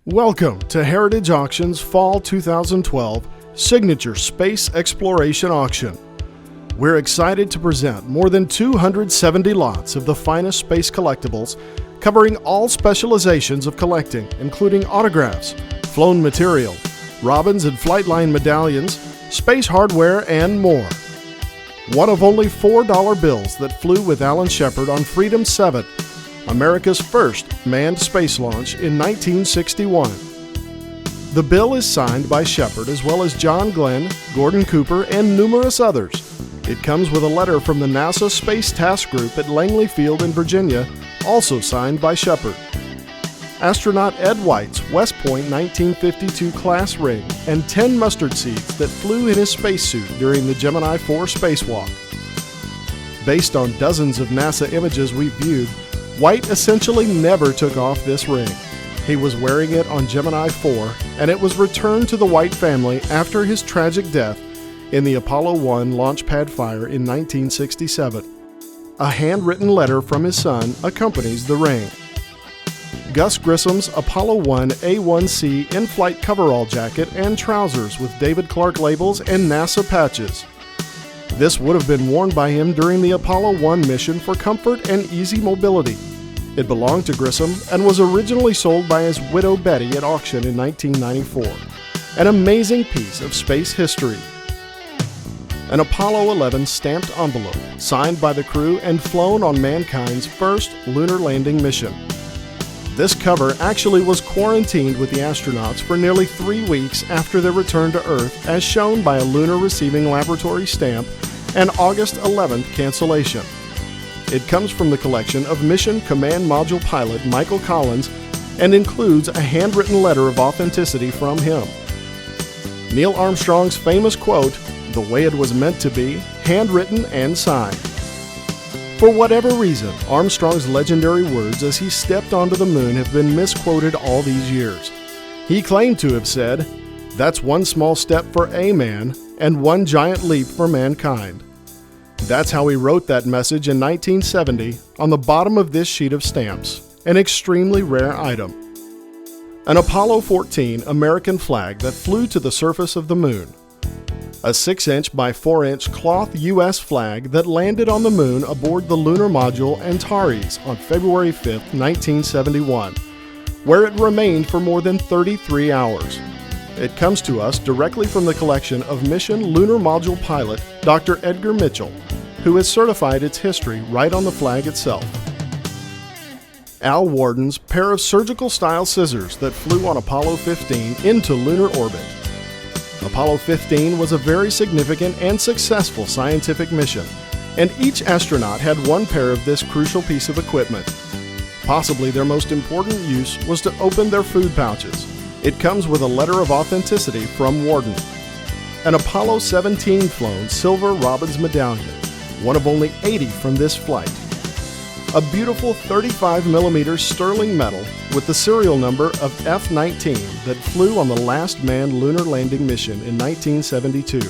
Welcome to Heritage Auction's Fall 2012 Signature Space Exploration Auction. We're excited to present more than 270 lots of the finest space collectibles, covering all specializations of collecting, including autographs, flown material, Robbins and Fliteline medallions, space hardware, and more. One of only $4 bills that flew with Alan Shepard on Freedom 7, America's first manned space launch in 1961. The bill is signed by Shepard as well as John Glenn, Gordon Cooper, and numerous others. It comes with a letter from the NASA Space Task Group at Langley Field in Virginia, also signed by Shepard. Astronaut Ed White's West Point 1952 class ring and 10 mustard seeds that flew in his spacesuit during the Gemini 4 spacewalk. Based on dozens of NASA images we've viewed, White essentially never took off this ring. He was wearing it on Gemini 4, and it was returned to the White family after his tragic death in the Apollo 1 launch pad fire in 1967. A handwritten letter from his son accompanies the ring. Gus Grissom's Apollo 1 A1C in-flight coverall jacket and trousers with David Clark labels and NASA patches. This would have been worn by him during the Apollo 1 mission for comfort and easy mobility. It belonged to Grissom and was originally sold by his widow Betty at auction in 1994. An amazing piece of space history. An Apollo 11 stamped envelope, signed by the crew and flown on mankind's first lunar landing mission. This cover actually was quarantined with the astronauts for nearly 3 weeks after their return to Earth, as shown by a lunar receiving laboratory stamp and August 11th cancellation. It comes from the collection of Mission Command Module pilot Michael Collins and includes a handwritten letter of authenticity from him. Neil Armstrong's famous quote, "The way it was meant to be," handwritten and signed. For whatever reason, Armstrong's legendary words as he stepped onto the moon have been misquoted all these years. He claimed to have said, "That's one small step for a man and one giant leap for mankind." That's how he wrote that message in 1970 on the bottom of this sheet of stamps, an extremely rare item. An Apollo 14 American flag that flew to the surface of the moon. A 6-inch by 4-inch cloth U.S. flag that landed on the moon aboard the lunar module Antares on February 5, 1971, where it remained for more than 33 hours. It comes to us directly from the collection of Mission Lunar Module pilot Dr. Edgar Mitchell, who has certified its history right on the flag itself. Al Warden's pair of surgical-style scissors that flew on Apollo 15 into lunar orbit. Apollo 15 was a very significant and successful scientific mission, and each astronaut had one pair of this crucial piece of equipment. Possibly their most important use was to open their food pouches. It comes with a letter of authenticity from Warden. An Apollo 17 flown silver Robbins medallion, one of only 80 from this flight. A beautiful 35mm sterling medal with the serial number of F-19 that flew on the last manned lunar landing mission in 1972.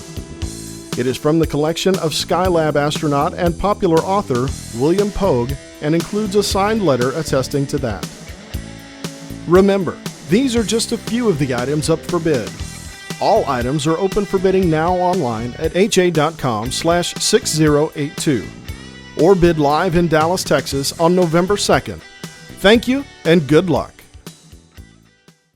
It is from the collection of Skylab astronaut and popular author William Pogue and includes a signed letter attesting to that. Remember, these are just a few of the items up for bid. All items are open for bidding now online at ha.com/6082 or bid live in Dallas, Texas on November 2nd. Thank you and good luck.